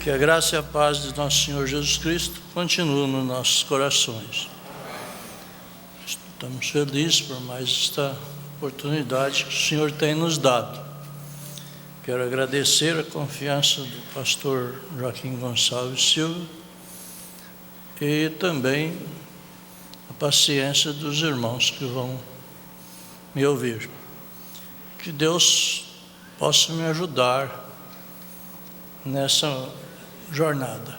Que a graça e a paz de nosso Senhor Jesus Cristo continuem nos nossos corações. Estamos felizes por mais esta oportunidade que o Senhor tem nos dado. Quero agradecer a confiança do pastor Joaquim Gonçalves Silva e também a paciência dos irmãos que vão me ouvir. Que Deus possa me ajudar nessa jornada.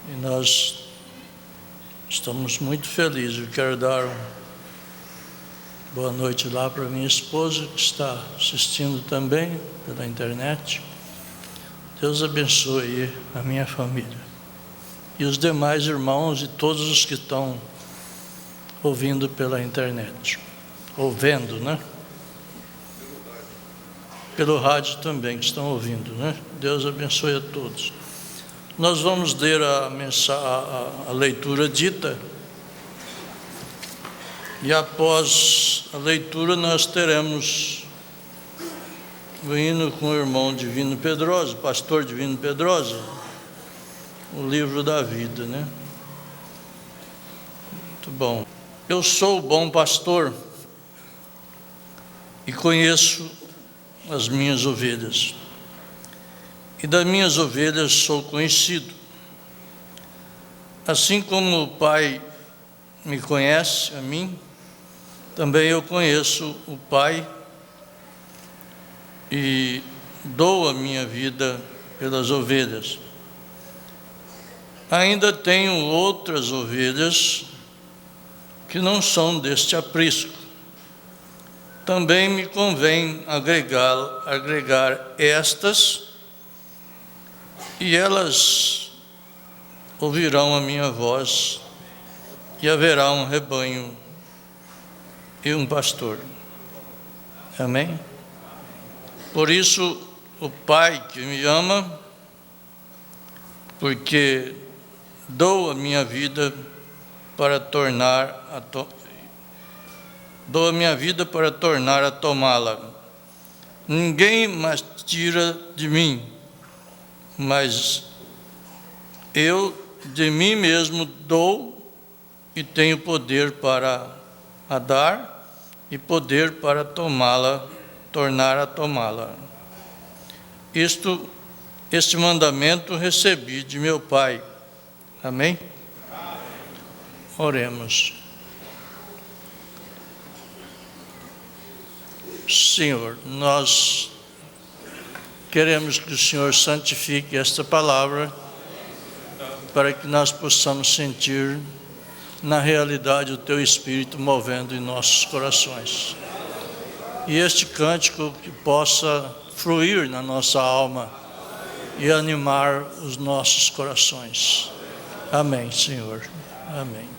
E nós estamos muito felizes. Eu quero dar uma boa noite lá para minha esposa, que está assistindo também pela internet. Deus abençoe a minha família. E os demais irmãos e todos os que estão ouvindo pela internet. Ouvendo, né? Pelo rádio também, que estão ouvindo, né? Deus abençoe a todos. Nós vamos ler a leitura dita, e após a leitura nós teremos o hino com o irmão Divino Pedrosa, pastor Divino Pedrosa, o livro da vida, né? Muito bom. Eu sou o bom pastor e conheço as minhas ovelhas, e das minhas ovelhas sou conhecido. Assim como o Pai me conhece a mim, também eu conheço o Pai e dou a minha vida pelas ovelhas. Ainda tenho outras ovelhas que não são deste aprisco. Também me convém agregar estas, e elas ouvirão a minha voz, e haverá um rebanho e um pastor. Amém? Por isso, o Pai que me ama, porque dou a minha vida para tornar a tomá-la. Ninguém mais tira de mim, mas eu de mim mesmo dou, e tenho poder para a dar e poder para tomá-la, tornar a tomá-la. Este mandamento recebi de meu Pai. Amém? Oremos. Senhor, nós queremos que o Senhor santifique esta palavra, para que nós possamos sentir na realidade o Teu Espírito movendo em nossos corações. E este cântico que possa fluir na nossa alma e animar os nossos corações. Amém, Senhor. Amém.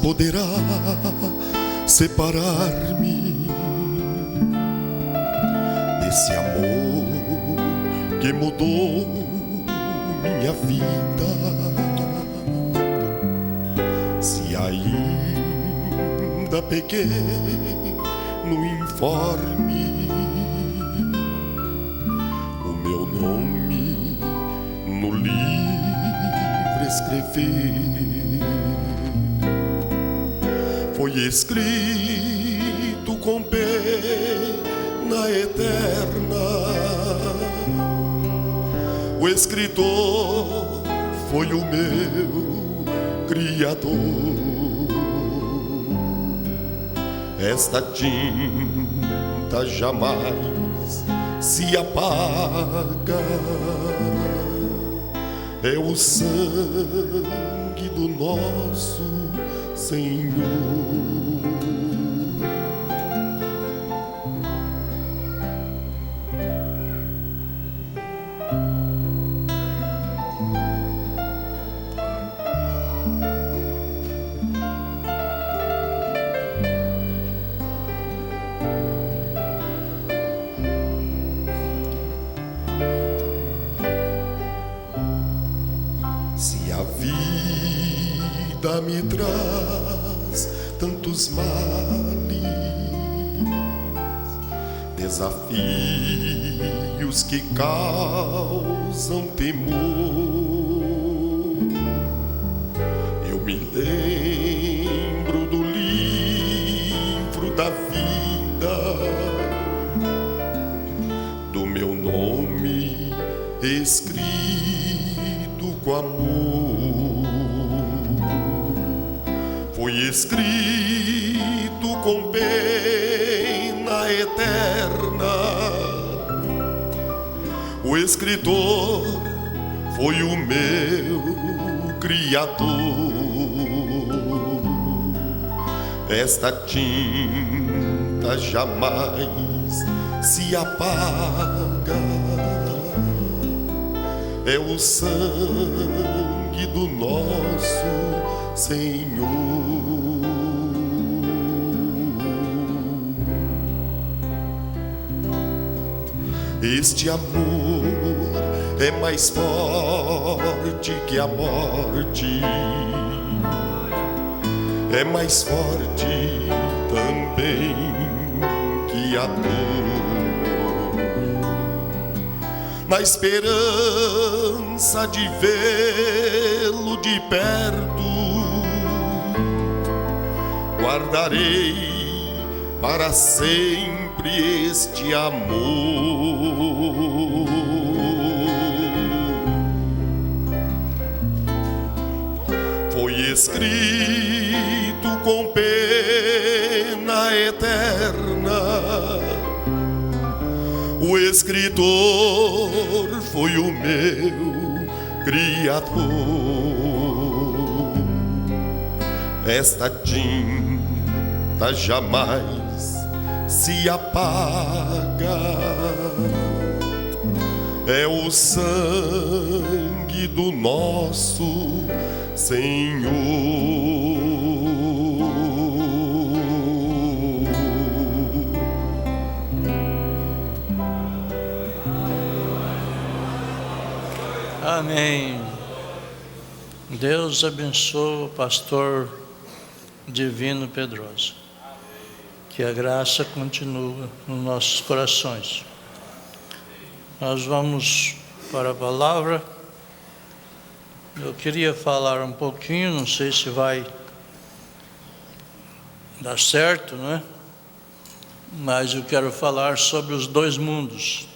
Poderá separar-me desse amor que mudou minha vida. Se ainda pequei no informe, o meu nome no livro escrever. Foi escrito com pena eterna. O escritor foi o meu Criador. Esta tinta jamais se apaga. É o sangue do nosso Senhor. vida me traz tantos males, desafios que causam temor. Eu me lembro do livro da vida, do meu nome escrito com amor. Foi escrito com pena eterna. O escritor foi o meu Criador. Esta tinta jamais se apaga. É o sangue do nosso Senhor. Este amor é mais forte que a morte, é mais forte também que a dor. Na esperança de vê-lo de perto, guardarei para sempre este amor. Foi escrito com pena eterna. O escritor foi o meu Criador. Esta tinta jamais se apaga. É o sangue do nosso Senhor. Amém. Deus abençoe o pastor Divino Pedrosa. Que a graça continue nos nossos corações. Nós vamos para a palavra. Eu queria falar um pouquinho, não sei se vai dar certo, não é? Mas eu quero falar sobre os dois mundos.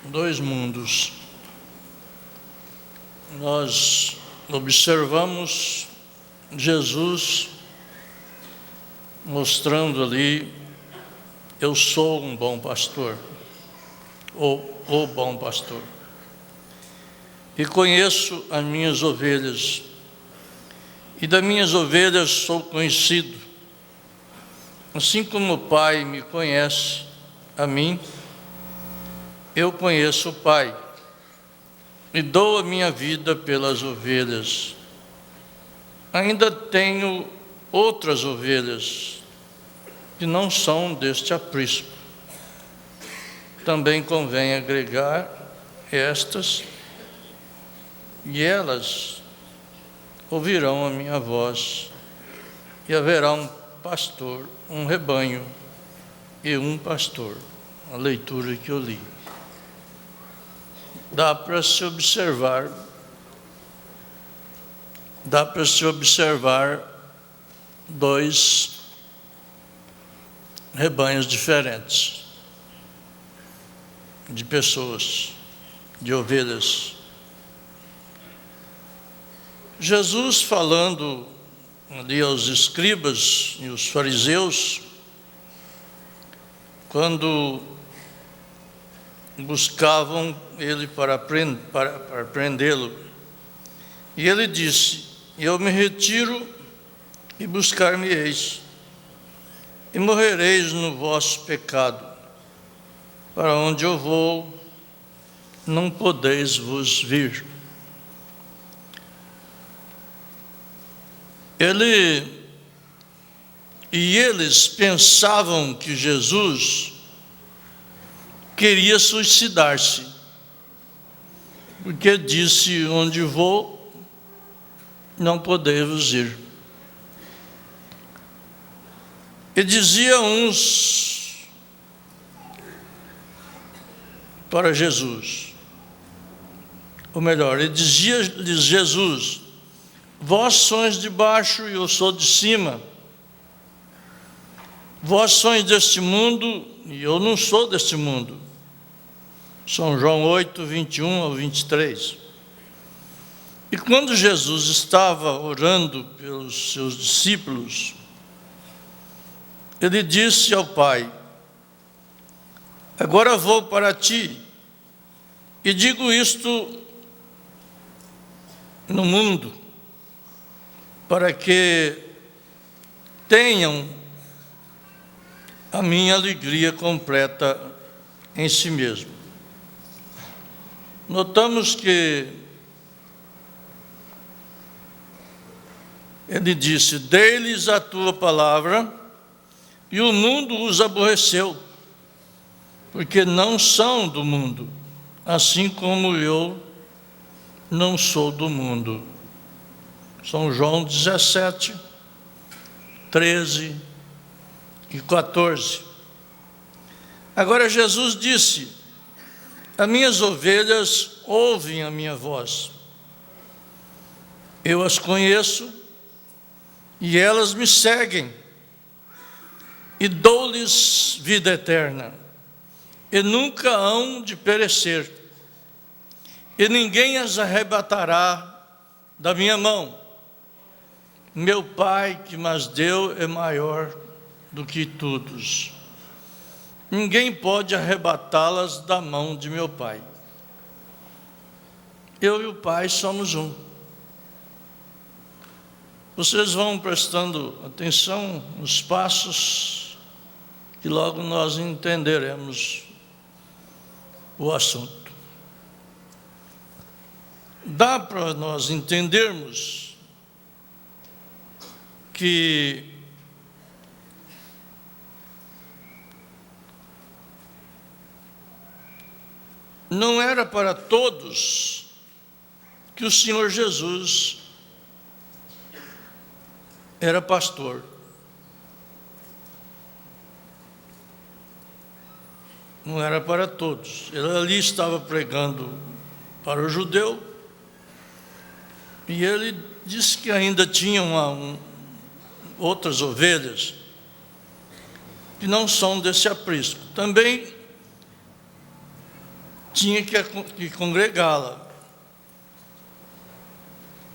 Dois mundos. Nós observamos Jesus mostrando ali: eu sou um bom pastor, ou o bom pastor, e conheço as minhas ovelhas, e das minhas ovelhas sou conhecido, assim como o Pai me conhece a mim, eu conheço o Pai, e dou a minha vida pelas ovelhas. Ainda tenho outras ovelhas que não são deste aprisco. Também convém agregar estas, e elas ouvirão a minha voz, e haverá um pastor, um rebanho e um pastor. A leitura que eu li. Dá para se observar dois rebanhos diferentes de pessoas, de ovelhas. Jesus, falando ali aos escribas e os fariseus, quando buscavam ele para prendê-lo, e ele disse: eu me retiro e buscar-me-eis, e morrereis no vosso pecado. Para onde eu vou, não podeis vos vir. Eles pensavam que Jesus queria suicidar-se, porque disse: onde vou, não podeis ir. E dizia uns para Jesus, ou melhor, e dizia-lhes Jesus: vós sois de baixo e eu sou de cima. Vós sois deste mundo e eu não sou deste mundo. São João 8, 21 ao 23. E quando Jesus estava orando pelos seus discípulos, ele disse ao Pai: agora vou para ti, e digo isto no mundo, para que tenham a minha alegria completa em si mesmo. Notamos que ele disse: dei-lhes a tua palavra, e o mundo os aborreceu, porque não são do mundo, assim como eu não sou do mundo. São João 17, 13 e 14. Agora Jesus disse: as minhas ovelhas ouvem a minha voz. Eu as conheço e elas me seguem, e dou-lhes vida eterna, e nunca hão de perecer, e ninguém as arrebatará da minha mão. Meu Pai que mas deu é maior do que todos. Ninguém pode arrebatá-las da mão de meu Pai. Eu e o Pai somos um. Vocês vão prestando atenção nos passos, que logo nós entenderemos o assunto. Dá para nós entendermos que não era para todos que o Senhor Jesus era pastor. Não era para todos. Ele ali estava pregando para o judeu, e ele disse que ainda tinha outras ovelhas que não são desse aprisco. Também tinha que congregá-la,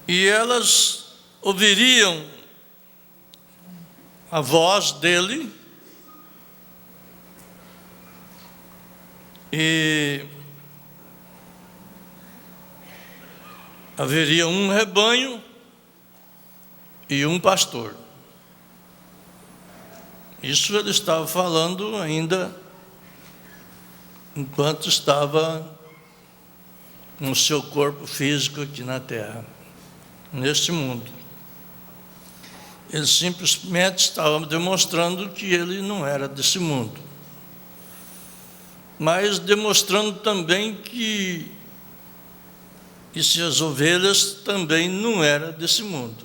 e elas ouviriam a voz dele, e haveria um rebanho e um pastor. Isso ele estava falando ainda enquanto estava com o seu corpo físico aqui na terra, neste mundo. Ele simplesmente estava demonstrando que ele não era desse mundo, mas demonstrando também que as ovelhas também não eram desse mundo.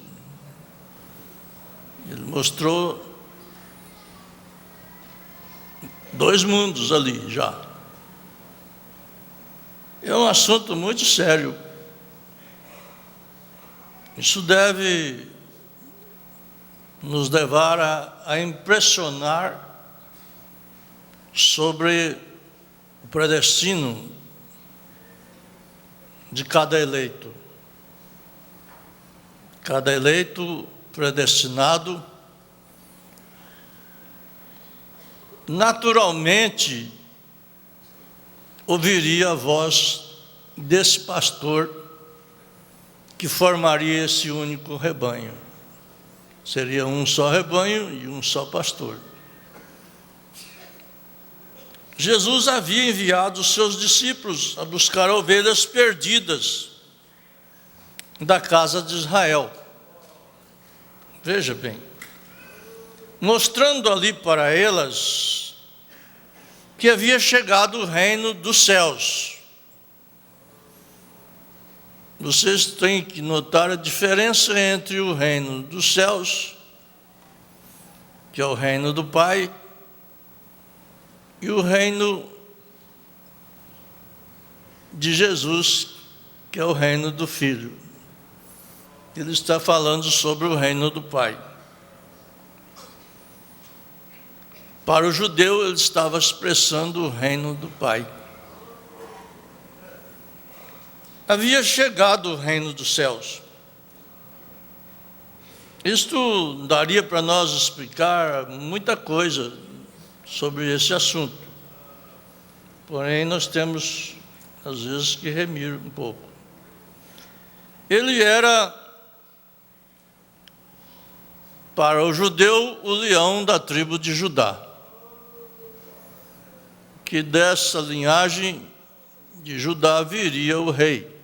Ele mostrou dois mundos ali já. É um assunto muito sério. Isso deve nos levar a impressionar sobre o predestino de cada eleito. Cada eleito predestinado naturalmente ouviria a voz desse pastor que formaria esse único rebanho. Seria um só rebanho e um só pastor. Jesus havia enviado os seus discípulos a buscar ovelhas perdidas da casa de Israel. Veja bem, mostrando ali para elas que havia chegado o reino dos céus. vocês têm que notar a diferença entre o reino dos céus, que é o reino do Pai, e o reino de Jesus, que é o reino do Filho. Ele está falando sobre o reino do Pai. Para o judeu, ele estava expressando o reino do Pai. Havia chegado o reino dos céus. Isto daria para nós explicar muita coisa sobre esse assunto. Porém, nós temos, às vezes, que remir um pouco. Ele era, para o judeu, o leão da tribo de Judá, que dessa linhagem de Judá viria o rei.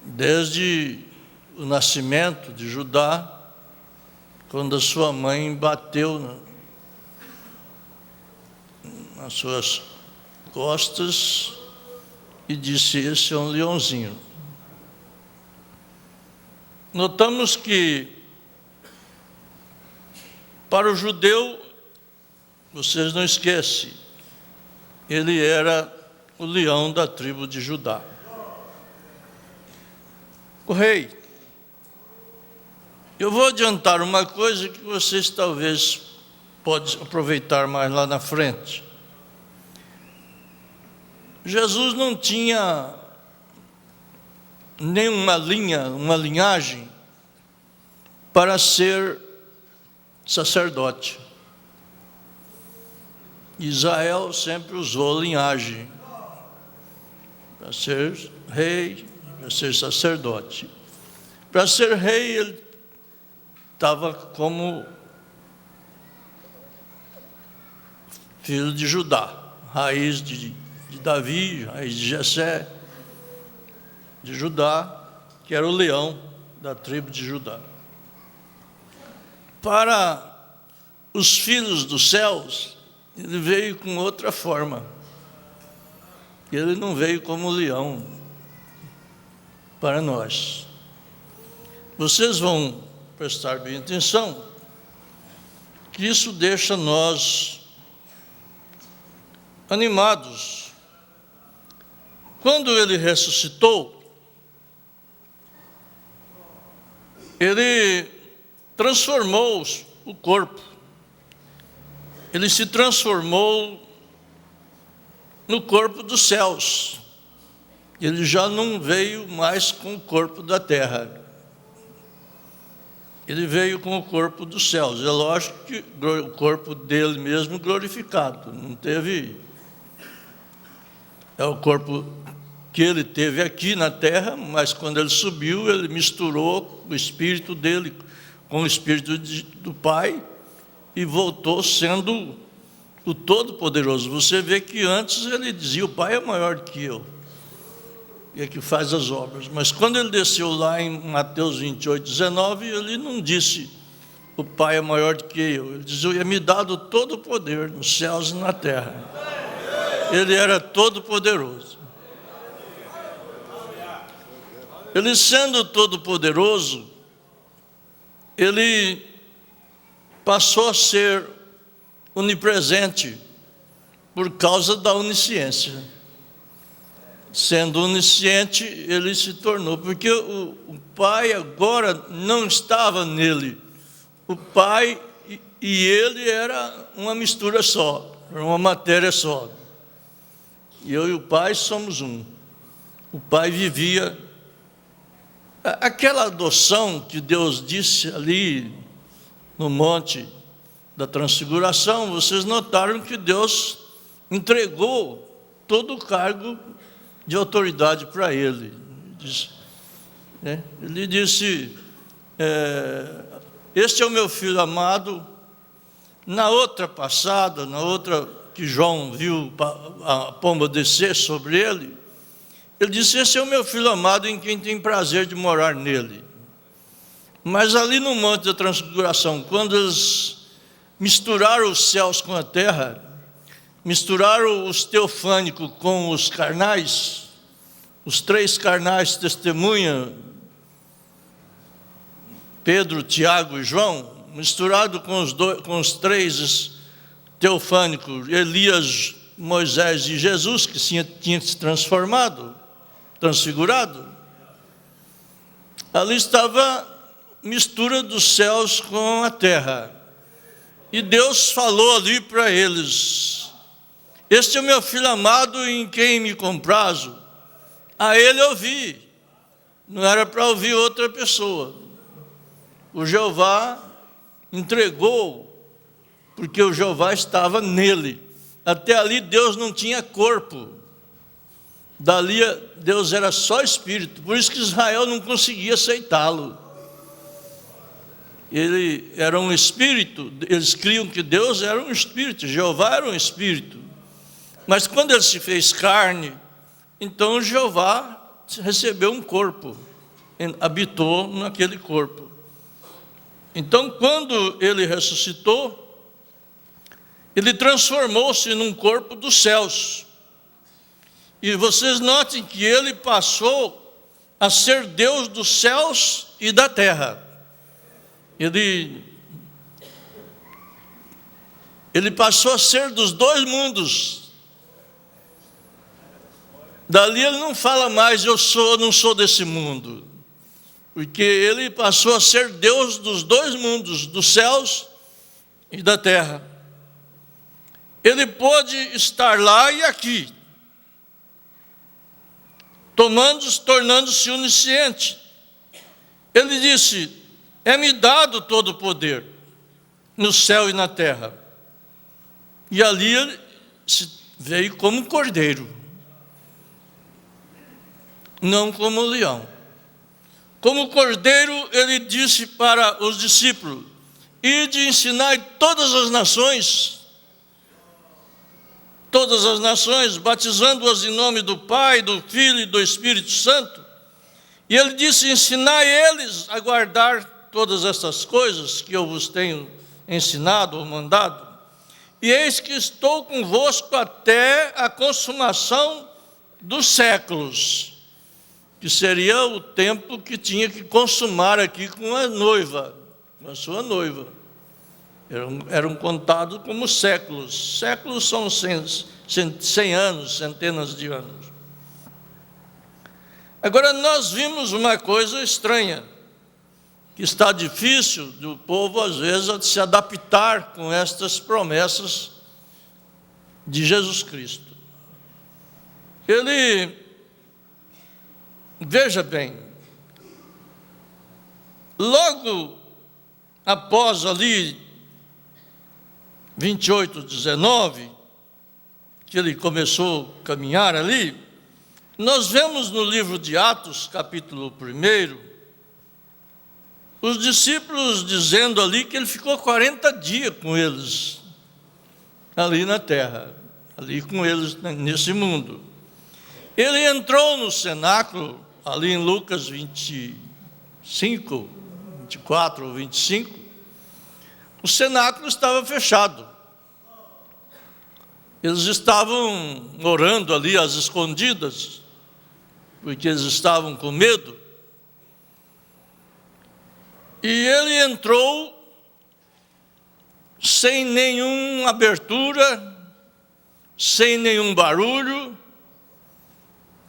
Desde o nascimento de Judá, quando a sua mãe bateu nas suas costas e disse: esse é um leãozinho. Notamos que, para o judeu, vocês não esquecem, ele era o leão da tribo de Judá. O rei. Eu vou adiantar uma coisa que vocês talvez podem aproveitar mais lá na frente. Jesus não tinha nenhuma linhagem para ser sacerdote. Israel sempre usou linhagem para ser rei, para ser sacerdote. Para ser rei, ele estava como filho de Judá, raiz de Davi, raiz de Jessé, de Judá, que era o leão da tribo de Judá. Para os filhos dos céus, ele veio com outra forma. Ele não veio como leão para nós. Vocês vão prestar bem atenção que isso deixa nós animados. Quando ele ressuscitou, ele transformou o corpo. Ele se transformou no corpo dos céus. Ele já não veio mais com o corpo da terra. Ele veio com o corpo dos céus. É lógico que o corpo dele mesmo glorificado. Não teve... É o corpo que ele teve aqui na terra, mas quando ele subiu, ele misturou o espírito dele com o espírito do Pai e voltou sendo o Todo-Poderoso. Você vê que antes ele dizia: o Pai é maior que eu, e é que faz as obras. Mas quando ele desceu lá em Mateus 28, 19, ele não disse: o Pai é maior do que eu. Ele dizia: é me dado todo o poder nos céus e na terra. Ele era todo-poderoso. Ele sendo todo-poderoso, ele passou a ser onipresente por causa da onisciência. Sendo onisciente, ele se tornou, porque o Pai agora não estava nele. O Pai e ele era uma mistura só, uma matéria só. E eu e o Pai somos um. O Pai vivia aquela adoção que Deus disse ali no Monte da Transfiguração. Vocês notaram que Deus entregou todo o cargo de autoridade para ele. Ele disse: este é o meu filho amado. Na outra passada, na outra que João viu a pomba descer sobre ele, ele disse: esse é o meu filho amado em quem tem prazer de morar nele. Mas ali no Monte da Transfiguração, quando eles misturaram os céus com a terra, misturaram os teofânicos com os carnais, os três carnais testemunham, Pedro, Tiago e João, misturado com os três teofânicos, Elias, Moisés e Jesus, que tinha se transformado, transfigurado. Ali estava mistura dos céus com a terra. E Deus falou ali para eles: este é o meu filho amado em quem me comprazo. A ele ouvi. Não era para ouvir outra pessoa. O Jeová entregou, porque o Jeová estava nele. Até ali Deus não tinha corpo. Dali Deus era só espírito. Por isso que Israel não conseguia aceitá-lo. Ele era um espírito. Eles criam que Deus era um espírito, Jeová era um espírito. Mas quando ele se fez carne, então Jeová recebeu um corpo, habitou naquele corpo. Então, quando ele ressuscitou, ele transformou-se num corpo dos céus. E vocês notem que ele passou a ser Deus dos céus e da terra. Ele passou a ser dos dois mundos. Dali ele não fala mais, não sou desse mundo. Porque ele passou a ser Deus dos dois mundos, dos céus e da terra. Ele pôde estar lá e aqui, tornando-se onisciente. Ele disse: é-me dado todo o poder, no céu e na terra. E ali ele veio como cordeiro, não como leão. Como cordeiro, ele disse para os discípulos: ide e ensinai todas as nações, batizando-as em nome do Pai, do Filho e do Espírito Santo. E ele disse: ensinai eles a guardar todas essas coisas que eu vos tenho ensinado ou mandado. E eis que estou convosco até a consumação dos séculos. Que seria o tempo que tinha que consumar aqui com a noiva, com a sua noiva. Eram contados como séculos. Séculos são 100 anos, centenas de anos. Agora nós vimos uma coisa estranha, que está difícil do povo às vezes se adaptar com estas promessas de Jesus Cristo. Veja bem, logo após ali 28:19, que ele começou a caminhar ali, nós vemos no livro de Atos, capítulo 1, os discípulos dizendo ali que ele ficou 40 dias com eles, ali na terra, ali com eles nesse mundo. Ele entrou no cenáculo, ali em Lucas 25, 24 ou 25, o cenáculo estava fechado. Eles estavam orando ali às escondidas, porque eles estavam com medo. E ele entrou sem nenhuma abertura, sem nenhum barulho.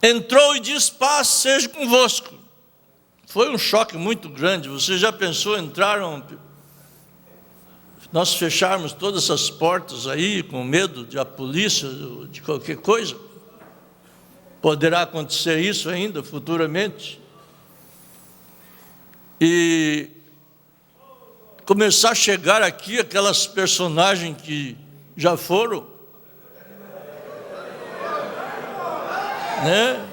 Entrou e disse: paz seja convosco. Foi um choque muito grande. Você já pensou, nós fecharmos todas essas portas aí, com medo de a polícia, de qualquer coisa? Poderá acontecer isso ainda, futuramente. E começar a chegar aqui aquelas personagens que já foram, né?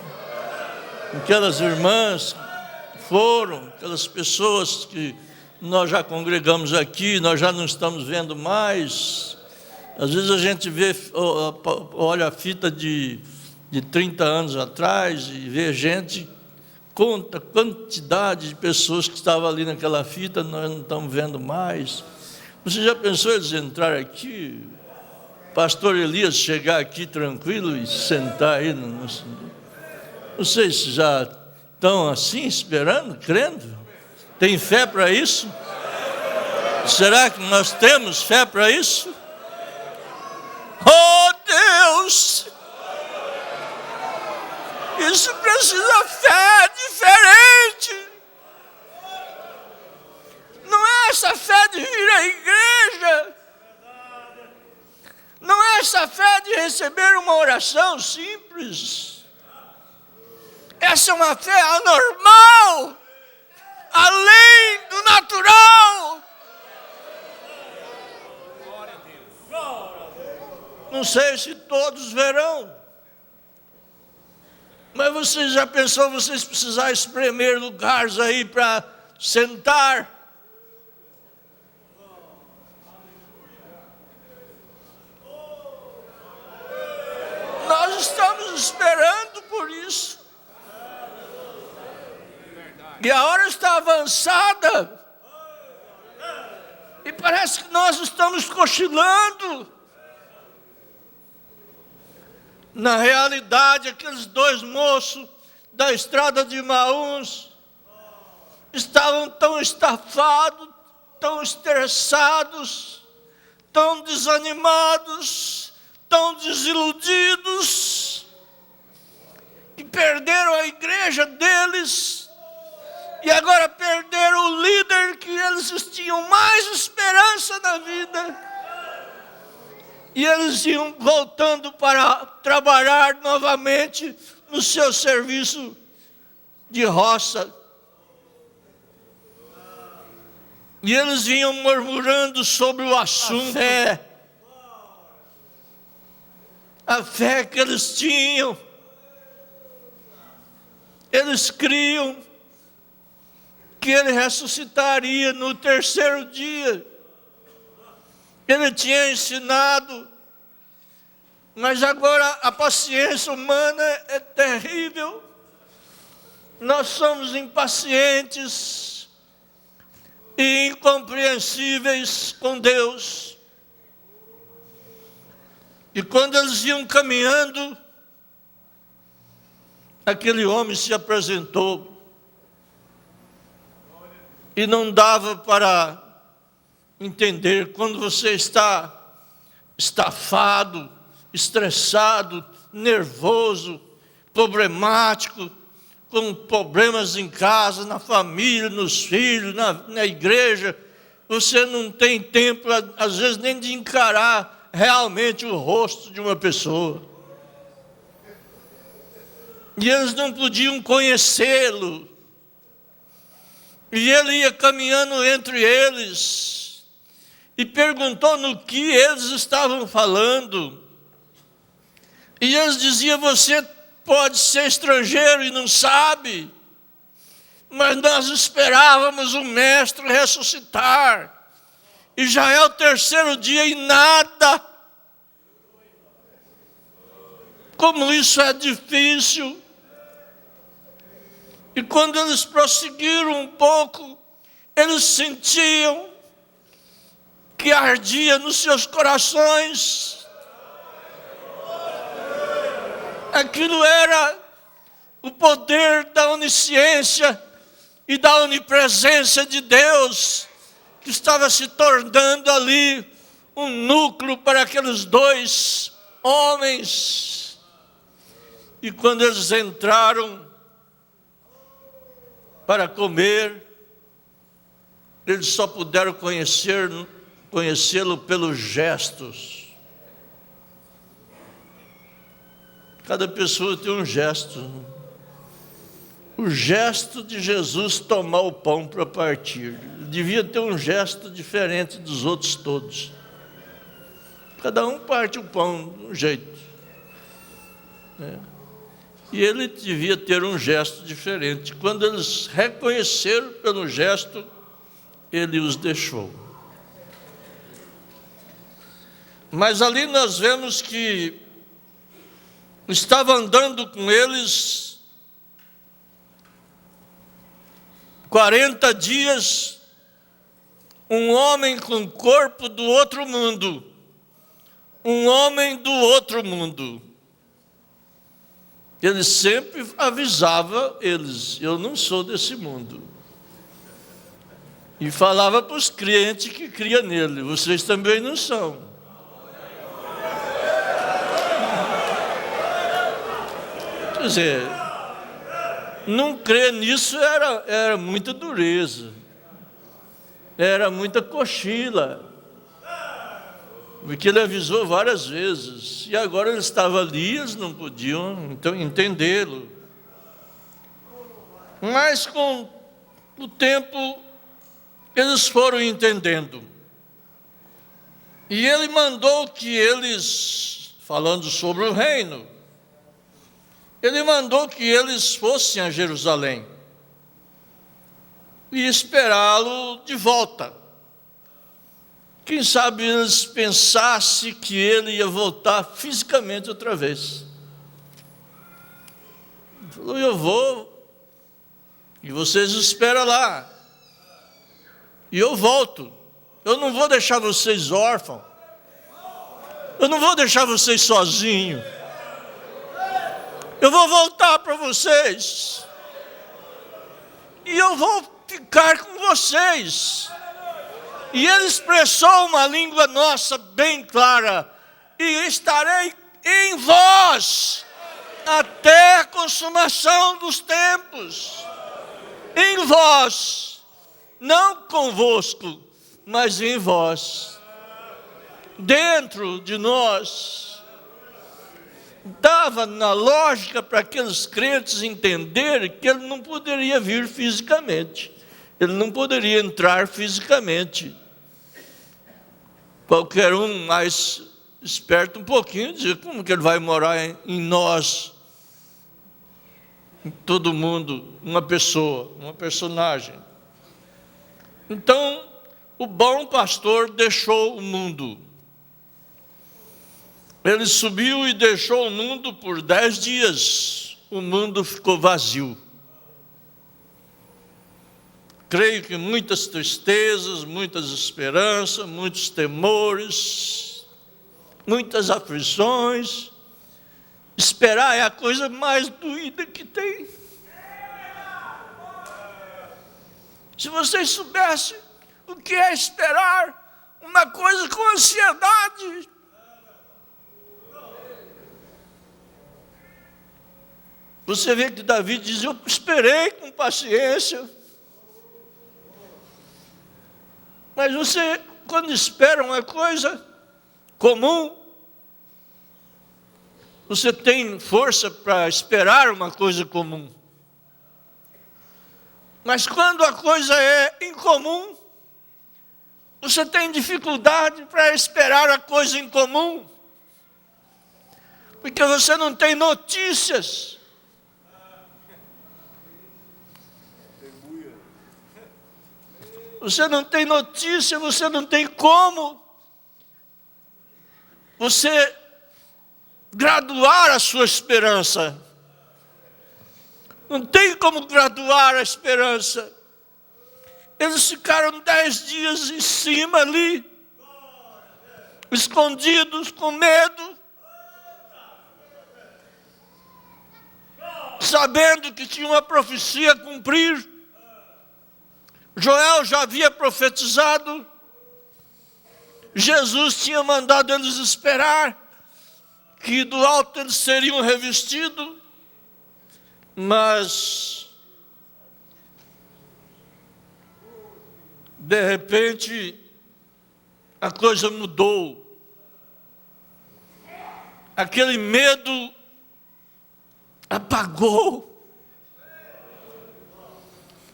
Aquelas irmãs foram, aquelas pessoas que nós já congregamos aqui, nós já não estamos vendo mais. Às vezes a gente olha a fita de 30 anos atrás e vê gente, conta a quantidade de pessoas que estavam ali naquela fita, nós não estamos vendo mais. Você já pensou eles entrar aqui? Pastor Elias chegar aqui tranquilo e sentar aí? Vocês já estão assim, esperando, crendo? Tem fé para isso? Será que nós temos fé para isso? Oh Deus! Isso precisa fé diferente. Não é essa fé de vir à igreja. Não é essa fé de receber uma oração simples. Essa é uma fé anormal, além do natural. Não sei se todos verão, mas você já pensou, vocês precisar espremer lugares aí para sentar? Nós estamos esperando por isso. E a hora está avançada. E parece que nós estamos cochilando. Na realidade, aqueles dois moços da estrada de Emaús estavam tão estafados, tão estressados, tão desanimados, tão desiludidos, que perderam a igreja deles e agora perderam o líder que eles tinham mais esperança na vida. E eles iam voltando para trabalhar novamente no seu serviço de roça. E eles vinham murmurando sobre o assunto. A fé que eles tinham. Eles criam que ele ressuscitaria no terceiro dia. Ele tinha ensinado, mas agora a paciência humana é terrível. Nós somos impacientes e incompreensíveis com Deus. E quando eles iam caminhando, aquele homem se apresentou e não dava para entender. Quando você está estafado, estressado, nervoso, problemático, com problemas em casa, na família, nos filhos, na igreja, você não tem tempo, às vezes, nem de encarar realmente o rosto de uma pessoa. E eles não podiam conhecê-lo. E ele ia caminhando entre eles e perguntou no que eles estavam falando. E eles diziam: você pode ser estrangeiro e não sabe, mas nós esperávamos o Mestre ressuscitar, e já é o terceiro dia e nada. Como isso é difícil. E quando eles prosseguiram um pouco, eles sentiam que ardia nos seus corações. Aquilo era o poder da onisciência e da onipresença de Deus, que estava se tornando ali um núcleo para aqueles dois homens. E quando eles entraram para comer, eles só puderam conhecê-lo pelos gestos. Cada pessoa tem um gesto. O gesto de Jesus tomar o pão para partir devia ter um gesto diferente dos outros todos. Cada um parte o pão de um jeito, né? E ele devia ter um gesto diferente. Quando eles reconheceram pelo gesto, ele os deixou. Mas ali nós vemos que estava andando com eles 40 dias, um homem com corpo do outro mundo. Um homem do outro mundo. ele sempre avisava eles: eu não sou desse mundo. E falava para os crentes que criam nele: vocês também não são. Quer dizer, não crer nisso era muita dureza, era muita cochila, porque ele avisou várias vezes, e agora ele estava ali, eles não podiam então entendê-lo. Mas com o tempo, eles foram entendendo, e ele mandou que eles, falando sobre o reino, ele mandou que eles fossem a Jerusalém e esperá-lo de volta. Quem sabe eles pensassem que ele ia voltar fisicamente outra vez. Ele falou: eu vou, e vocês esperam lá, e eu volto. Eu não vou deixar vocês órfãos, eu não vou deixar vocês sozinhos. Eu vou voltar para vocês, e eu vou ficar com vocês. E ele expressou uma língua nossa bem clara: e estarei em vós até a consumação dos tempos. Em vós, não convosco, mas em vós, dentro de nós. Dava na lógica para aqueles crentes entenderem que ele não poderia vir fisicamente, ele não poderia entrar fisicamente. Qualquer um mais esperto um pouquinho dizia: como que ele vai morar em nós, em todo mundo, uma pessoa, uma personagem? Então, o bom pastor deixou o mundo. Ele subiu e deixou o mundo por 10 dias. O mundo ficou vazio. Creio que muitas tristezas, muitas esperanças, muitos temores, muitas aflições. Esperar é a coisa mais doída que tem. Se vocês soubessem o que é esperar uma coisa com ansiedade. Você vê que Davi diz: eu esperei com paciência. Mas você, quando espera uma coisa comum, você tem força para esperar uma coisa comum. Mas quando a coisa é incomum, você tem dificuldade para esperar a coisa incomum, porque você não tem notícias. Você não tem notícia, você não tem como você graduar a sua esperança. Não tem como graduar a esperança. Eles ficaram 10 dias em cima ali, escondidos, com medo, sabendo que tinha uma profecia a cumprir. Joel já havia profetizado, Jesus tinha mandado eles esperar, que do alto eles seriam revestidos, mas, de repente, a coisa mudou. Aquele medo apagou.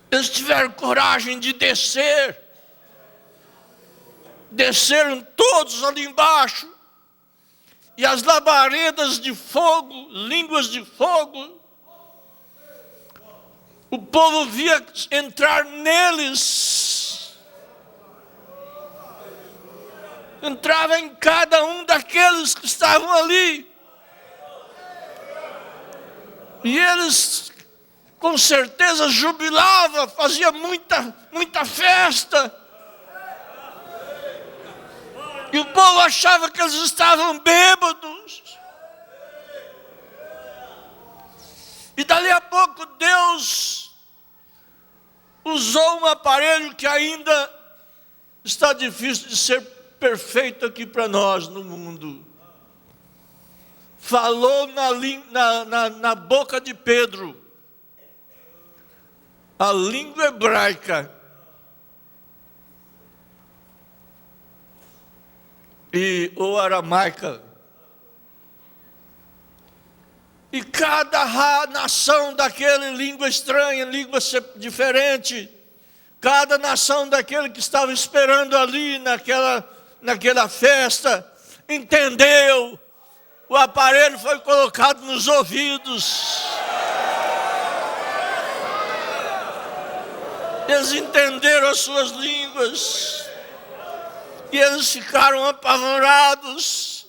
Eles tiveram coragem de descer. Desceram todos ali embaixo. E as labaredas de fogo, línguas de fogo, o povo via entrar neles. Entrava em cada um daqueles que estavam ali. E eles, com certeza, jubilavam, faziam muita festa. E o povo achava que eles estavam bêbados. E dali a pouco Deus usou um aparelho que ainda está difícil de ser perfeito aqui para nós no mundo. Falou na boca de Pedro a língua hebraica. Ou aramaica. E cada nação daquele, língua estranha, língua diferente, cada nação daquele que estava esperando ali naquela festa, entendeu. O aparelho foi colocado nos ouvidos. Eles entenderam as suas línguas. E eles ficaram apavorados.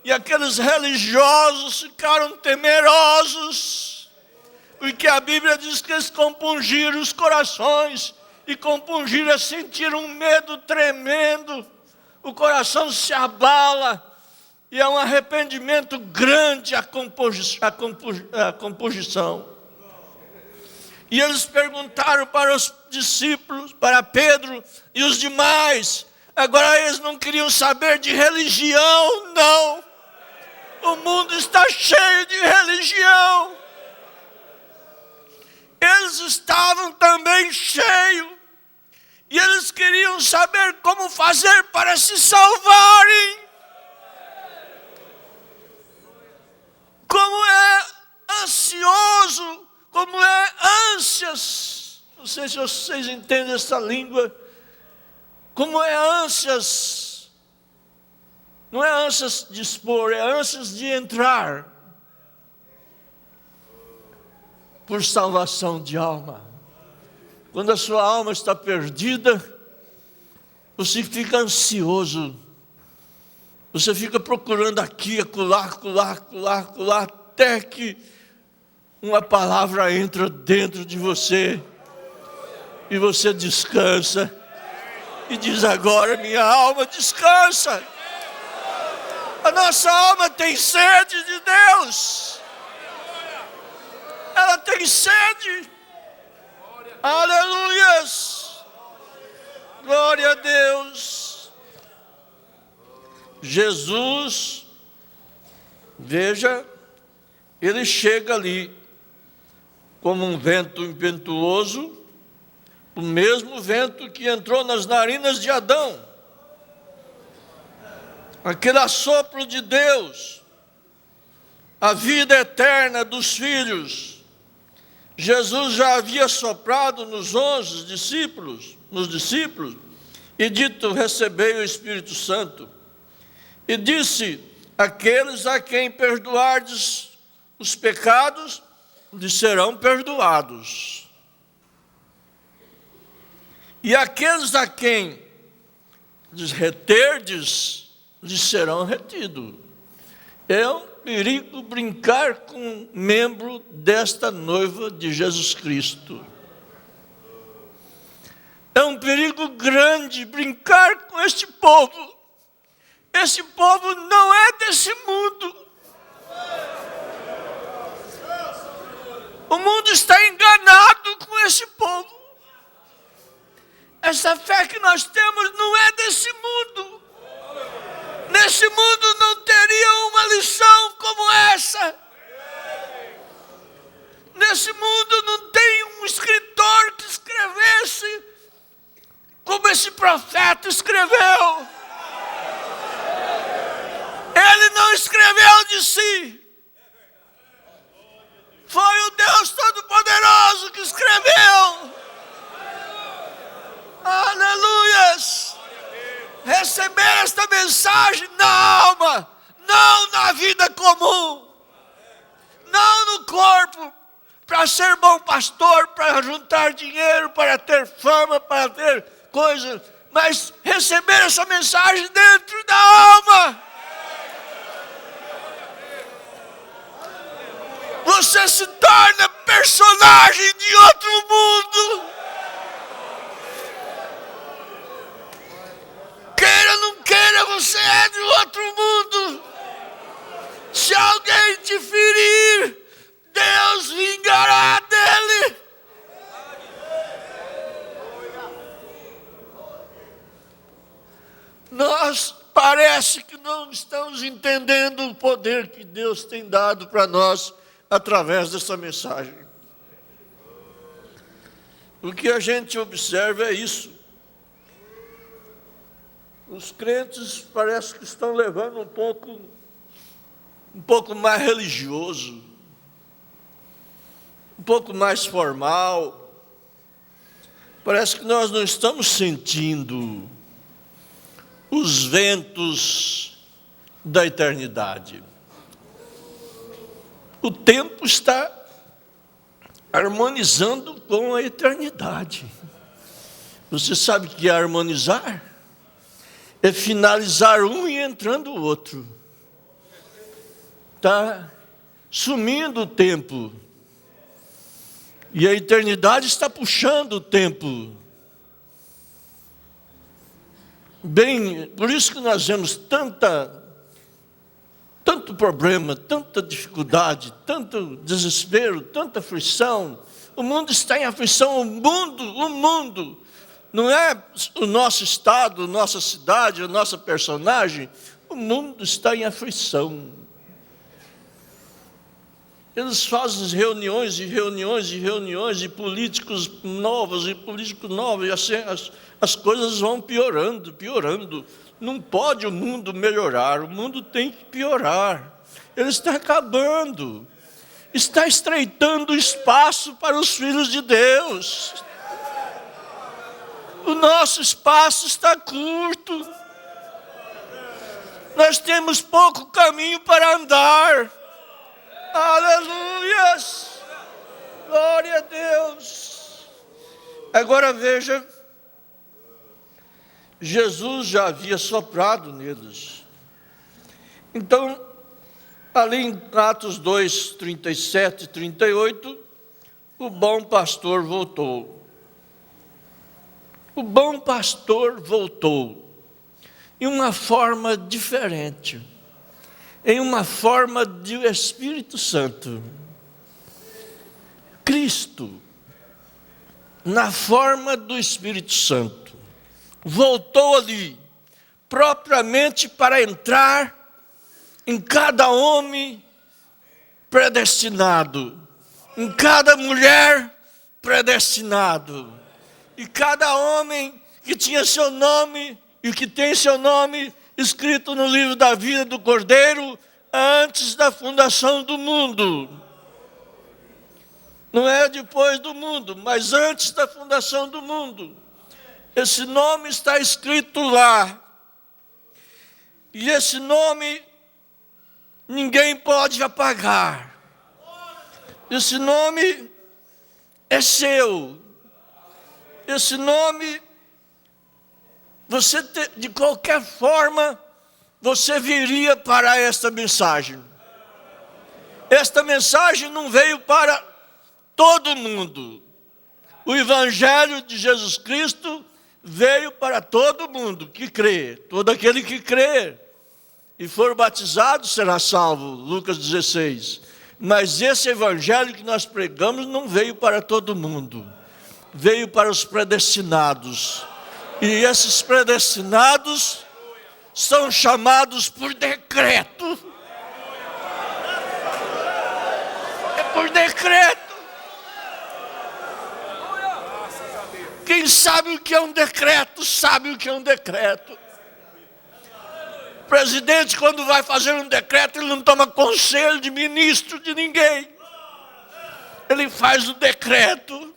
E aqueles religiosos ficaram temerosos. Porque a Bíblia diz que eles compungiram os corações. E compungir é sentir um medo tremendo. O coração se abala. E é um arrependimento grande a compungição. E eles perguntaram para os discípulos, para Pedro e os demais. Agora eles não queriam saber de religião, não. O mundo está cheio de religião. Eles estavam também cheios. E eles queriam saber como fazer para se salvarem. Como é ansioso, como é ânsias. Não sei se vocês entendem essa língua. Como é ânsias, não é ânsias de expor, é ânsias de entrar por salvação de alma. Quando a sua alma está perdida, você fica ansioso, você fica procurando aqui, acolá, até que uma palavra entra dentro de você e você descansa. E diz: agora minha alma descansa. A nossa alma tem sede de Deus. Ela tem sede. Aleluias. Glória a Deus. Jesus, veja, ele chega ali como um vento impetuoso. O mesmo vento que entrou nas narinas de Adão. Aquele assopro de Deus. A vida eterna dos filhos. Jesus já havia soprado nos 11 discípulos, e dito: recebei o Espírito Santo. E disse: aqueles a quem perdoardes os pecados, lhes serão perdoados. E aqueles a quem lhes reterdes, lhes serão retidos. É um perigo brincar com um membro desta noiva de Jesus Cristo. É um perigo grande brincar com este povo. Esse povo não é desse mundo. O mundo está enganado com esse povo. Essa fé que nós temos não é desse mundo. Nesse mundo não teria uma lição como essa. Nesse mundo não tem um escritor que escrevesse como esse profeta escreveu. Ele não escreveu de si. Foi o Deus Todo-Poderoso que escreveu. Aleluias! Receber esta mensagem na alma, não na vida comum, não no corpo, para ser bom pastor, para juntar dinheiro, para ter fama, para ter coisas, mas receber essa mensagem dentro da alma. Você se torna personagem de outro mundo. Queira ou não queira, você é de outro mundo. Se alguém te ferir, Deus parece que não estamos entendendo o poder que Deus tem dado para nós através dessa mensagem. O que a gente observa é isso. Os crentes parece que estão levando um pouco mais religioso, um pouco mais formal. Parece que nós não estamos sentindo os ventos da eternidade. O tempo está harmonizando com a eternidade. Você sabe o que é harmonizar? É finalizar um e entrando o outro. Está sumindo o tempo. E a eternidade está puxando o tempo. Bem, por isso que nós vemos tanto problema, tanta dificuldade, tanto desespero, tanta aflição. O mundo está em aflição, o mundo. Não é o nosso estado, nossa cidade, a nossa personagem. O mundo está em aflição. Eles fazem reuniões e políticos novos, e assim as coisas vão piorando. Não pode o mundo melhorar, o mundo tem que piorar. Ele está acabando, está estreitando o espaço para os filhos de Deus. O nosso espaço está curto. Nós temos pouco caminho para andar. Aleluias! Glória a Deus! Agora veja, Jesus já havia soprado neles. Então, ali em Atos 2, 37 e 38, o bom pastor voltou. O bom pastor voltou em uma forma diferente, em uma forma de Espírito Santo. Cristo, na forma do Espírito Santo, voltou ali, propriamente para entrar em cada homem predestinado, em cada mulher predestinado, e cada homem que tinha seu nome e que tem seu nome escrito no livro da vida do Cordeiro antes da fundação do mundo. Não é depois do mundo, mas antes da fundação do mundo. Esse nome está escrito lá. E esse nome ninguém pode apagar. Esse nome é seu. Esse nome, de qualquer forma, você viria para esta mensagem. Esta mensagem não veio para todo mundo. O Evangelho de Jesus Cristo veio para todo mundo que crê. Todo aquele que crê e for batizado será salvo. Lucas 16. Mas esse Evangelho que nós pregamos não veio para todo mundo. Veio para os predestinados. E esses predestinados são chamados por decreto. É por decreto. Quem sabe o que é um decreto, sabe o que é um decreto. O presidente, quando vai fazer um decreto, ele não toma conselho de ministro de ninguém. Ele faz o decreto.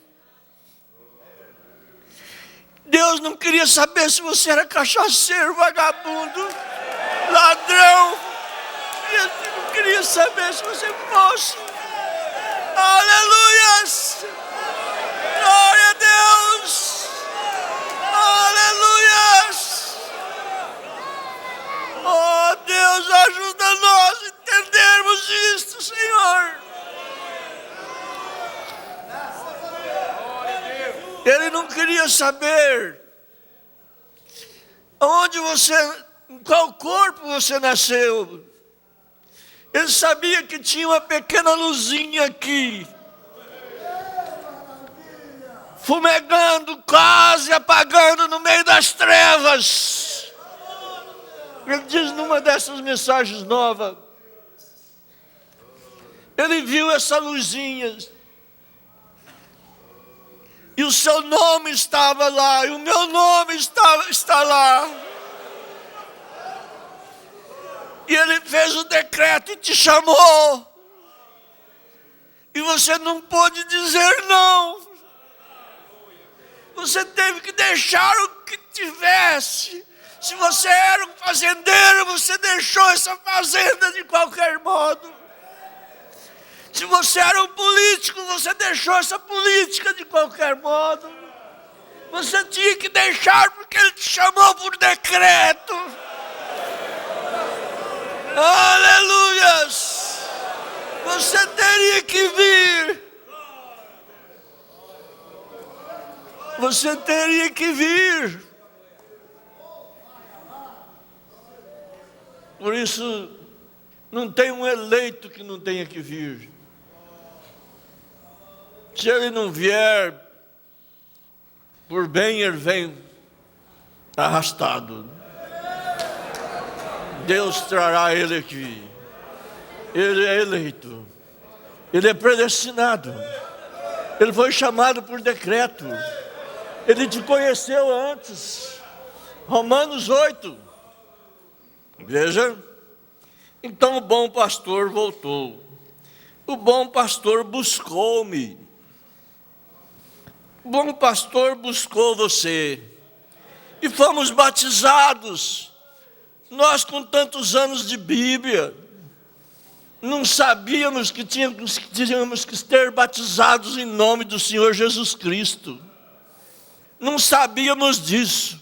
Deus não queria saber se você era cachaceiro, vagabundo, ladrão. Deus não queria saber se você fosse. Aleluias! Glória a Deus! Aleluias! Oh, Deus, ajuda nós a entendermos isto, Senhor. Ele não queria saber onde você, em qual corpo você nasceu. Ele sabia que tinha uma pequena luzinha aqui, fumegando, quase apagando no meio das trevas. Ele diz numa dessas mensagens novas, ele viu essa luzinha, e o seu nome estava lá, e o meu nome está lá. E ele fez o decreto e te chamou. E você não pôde dizer não. Você teve que deixar o que tivesse. Se você era um fazendeiro, você deixou essa fazenda de qualquer modo. Se você era um político, você deixou essa política de qualquer modo. Você tinha que deixar porque ele te chamou por decreto. Aleluias! Você teria que vir. Você teria que vir. Por isso, não tem um eleito que não tenha que vir. Se ele não vier, por bem ele vem arrastado. Deus trará ele aqui. Ele é eleito. Ele é predestinado. Ele foi chamado por decreto. Ele te conheceu antes. Romanos 8. Veja. Então o bom pastor voltou. O bom pastor buscou-me. O bom pastor buscou você. E fomos batizados. Nós, com tantos anos de Bíblia, não sabíamos que tínhamos que ser batizados em nome do Senhor Jesus Cristo. Não sabíamos disso.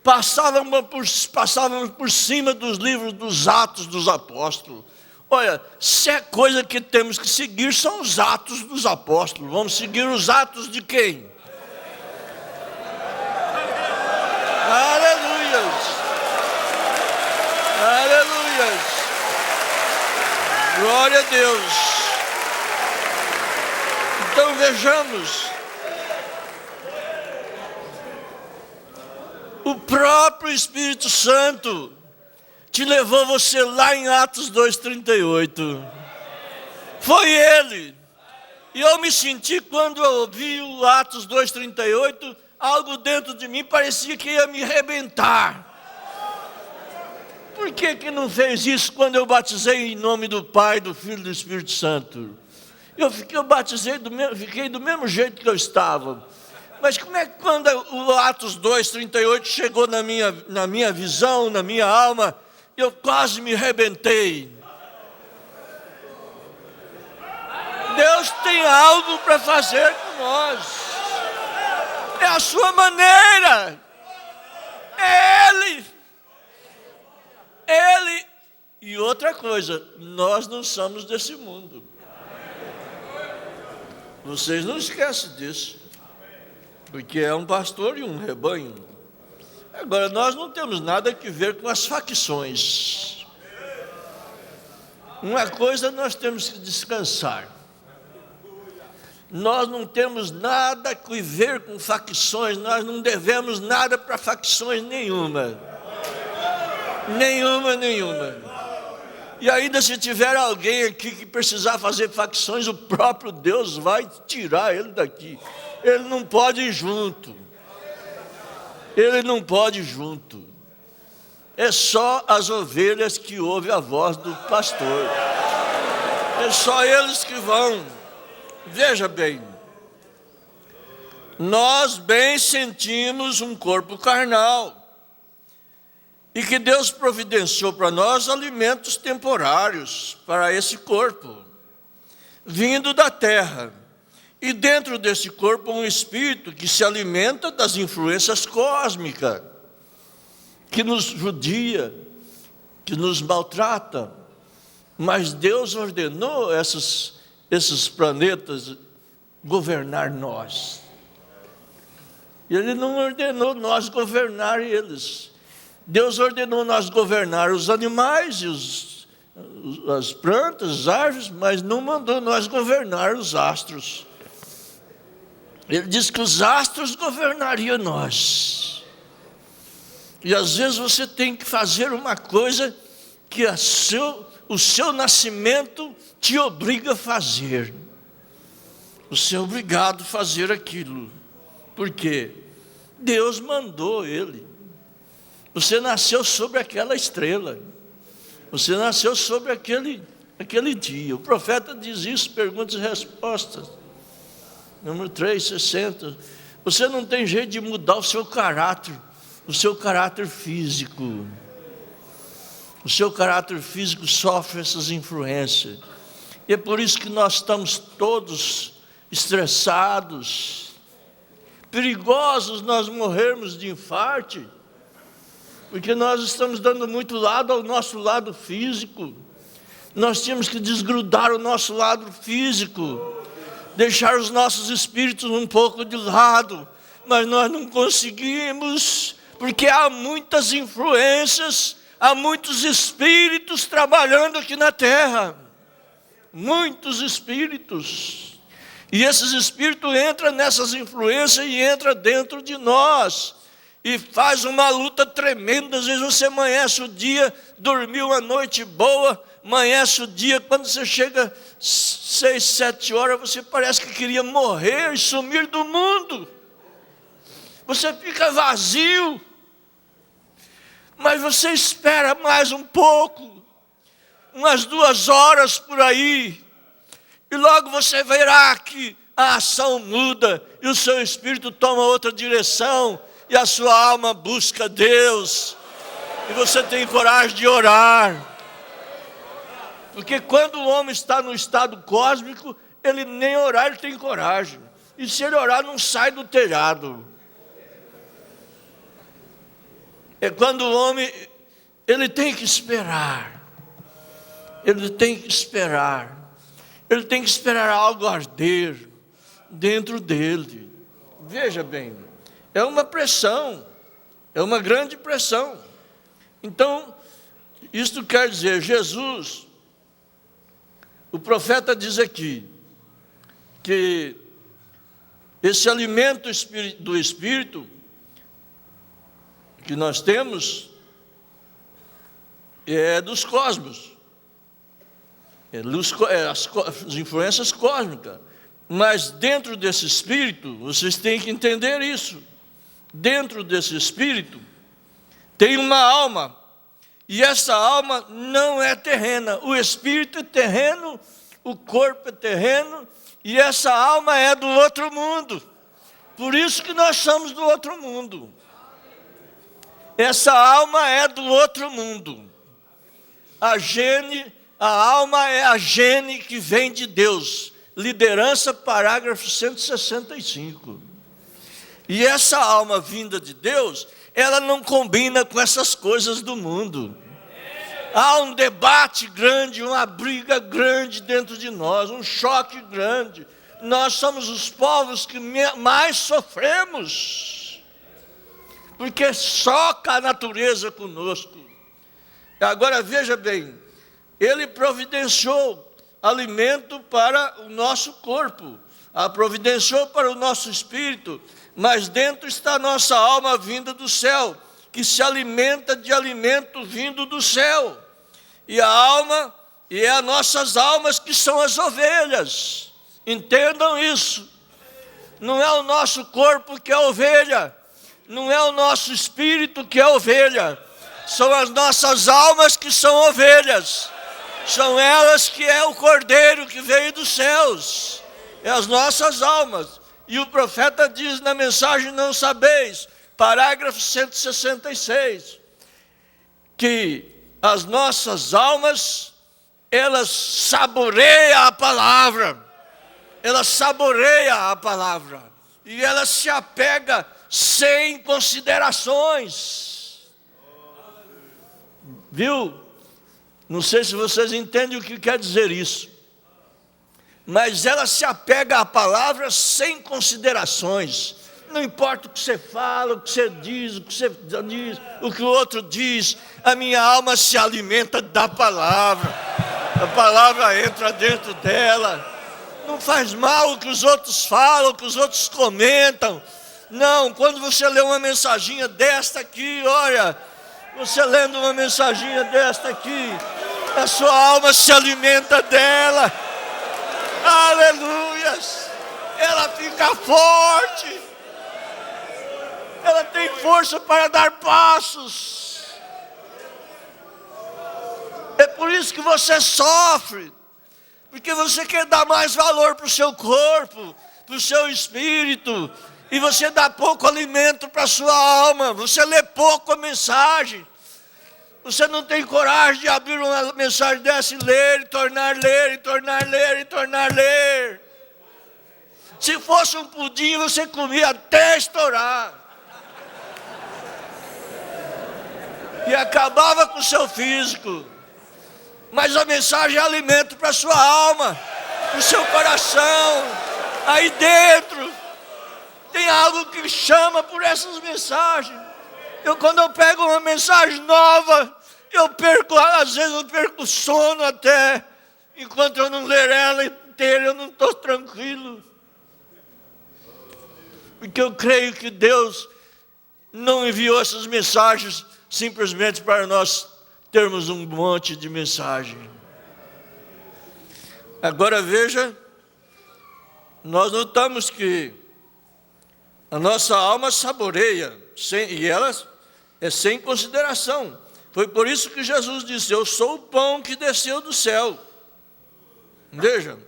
Passávamos por cima dos livros dos Atos dos Apóstolos. Olha, se é coisa que temos que seguir, são os Atos dos Apóstolos. Vamos seguir os Atos de quem? Aleluias! Aleluias! Glória a Deus! Então vejamos, o próprio Espírito Santo te levou você lá em Atos 2,38. Foi Ele. E eu me senti, quando eu ouvi o Atos 2,38, algo dentro de mim parecia que ia me arrebentar. Por que não fez isso quando eu batizei em nome do Pai, do Filho e do Espírito Santo? Eu fiquei do mesmo jeito que eu estava. Mas como é que quando o Atos 2,38 chegou na minha visão, na minha alma, eu quase me arrebentei? Deus tem algo para fazer com nós. É a sua maneira. É Ele. Ele. E outra coisa, nós não somos desse mundo. Vocês não esquecem disso. Porque é um pastor e um rebanho. Agora, nós não temos nada a ver com as facções. Uma coisa nós temos que descansar. Nós não temos nada a ver com facções, nós não devemos nada para facções nenhuma. Nenhuma. E ainda se tiver alguém aqui que precisar fazer facções, o próprio Deus vai tirar ele daqui. Ele não pode ir junto. Ele não pode ir junto. É só as ovelhas que ouvem a voz do pastor. É só eles que vão. Veja bem, nós bem sentimos um corpo carnal e que Deus providenciou para nós alimentos temporários para esse corpo, vindo da terra, e dentro desse corpo um espírito que se alimenta das influências cósmicas, que nos judia, que nos maltrata, mas Deus ordenou esses planetas governar nós. E Ele não ordenou nós governar eles. Deus ordenou nós governar os animais e as plantas, as árvores, mas não mandou nós governar os astros. Ele disse que os astros governariam nós. E às vezes você tem que fazer uma coisa que o seu nascimento te obriga a fazer. Você é obrigado a fazer aquilo. Por quê? Deus mandou ele. Você nasceu sobre aquela estrela. Você nasceu sobre aquele dia. O profeta diz isso, perguntas e respostas. Número 360. Você não tem jeito de mudar o seu caráter físico. O seu caráter físico sofre essas influências. E é por isso que nós estamos todos estressados, perigosos nós morrermos de infarte, porque nós estamos dando muito lado ao nosso lado físico. Nós temos que desgrudar o nosso lado físico, deixar os nossos espíritos um pouco de lado, mas nós não conseguimos, porque há muitas influências, há muitos espíritos trabalhando aqui na terra, muitos espíritos, e esses espíritos entram nessas influências e entram dentro de nós, e faz uma luta tremenda. Às vezes você amanhece o dia, dormiu uma noite boa, amanhece o dia, quando você chega 6, 7 horas, você parece que queria morrer e sumir do mundo, você fica vazio, mas você espera mais um pouco, umas 2 horas por aí, e logo você verá que a ação muda, e o seu espírito toma outra direção, e a sua alma busca Deus, e você tem coragem de orar. Porque quando o homem está no estado cósmico, ele nem orar ele tem coragem, e se ele orar não sai do telhado. É quando o homem, ele tem que esperar, ele tem que esperar algo arder dentro dele. Veja bem, é uma pressão, é uma grande pressão. Então, isto quer dizer, Jesus, o profeta diz aqui, que esse alimento do Espírito que nós temos é dos cosmos, as influências cósmicas, mas dentro desse Espírito, vocês têm que entender isso, dentro desse Espírito tem uma alma, e essa alma não é terrena, o Espírito é terreno, o corpo é terreno, e essa alma é do outro mundo, por isso que nós somos do outro mundo. Essa alma é do outro mundo. A alma é a gene que vem de Deus. Liderança, parágrafo 165. E essa alma vinda de Deus, ela não combina com essas coisas do mundo. Há um debate grande, uma briga grande dentro de nós, um choque grande. Nós somos os povos que mais sofremos, porque choca a natureza conosco. Agora veja bem, ele providenciou alimento para o nosso corpo, providenciou para o nosso espírito, mas dentro está a nossa alma vinda do céu, que se alimenta de alimento vindo do céu, e a alma, e é as nossas almas que são as ovelhas. Entendam isso, não é o nosso corpo que é ovelha, não é o nosso espírito que é ovelha, são as nossas almas que são ovelhas, são elas que é o cordeiro que veio dos céus, é as nossas almas. E o profeta diz na mensagem Não Sabeis, parágrafo 166, que as nossas almas, elas saboreiam a palavra, e ela se apega sem considerações. Viu? Não sei se vocês entendem o que quer dizer isso, mas ela se apega à palavra sem considerações. Não importa o que você fala, o que você diz, o que o outro diz, a minha alma se alimenta da palavra, a palavra entra dentro dela. Não faz mal o que os outros falam, o que os outros comentam, Não, quando você lê uma mensaginha desta aqui, olha, você lendo uma mensaginha desta aqui, a sua alma se alimenta dela. Aleluias! Ela fica forte. Ela tem força para dar passos. É por isso que você sofre. Porque você quer dar mais valor para o seu corpo, para o seu espírito. E você dá pouco alimento para a sua alma. Você lê pouco a mensagem. Você não tem coragem de abrir uma mensagem dessa e ler, e tornar ler, e tornar ler, e tornar ler. Se fosse um pudim, você comia até estourar. E acabava com o seu físico. Mas a mensagem é alimento para a sua alma, para o seu coração. Aí dentro tem algo que chama por essas mensagens. Quando eu pego uma mensagem nova, às vezes eu perco o sono até. Enquanto eu não ler ela inteira, eu não estou tranquilo. Porque eu creio que Deus não enviou essas mensagens simplesmente para nós termos um monte de mensagem. Agora veja, nós notamos que a nossa alma saboreia, e ela é sem consideração. Foi por isso que Jesus disse: eu sou o pão que desceu do céu. Veja,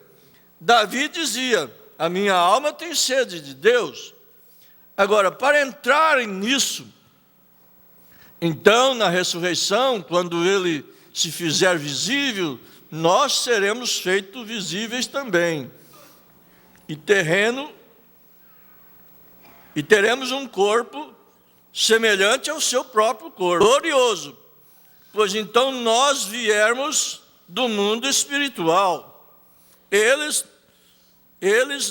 Davi dizia: a minha alma tem sede de Deus. Agora, para entrarem nisso, então, na ressurreição, quando Ele se fizer visível, nós seremos feitos visíveis também. E teremos um corpo semelhante ao seu próprio corpo, glorioso. Pois então nós viermos do mundo espiritual. Eles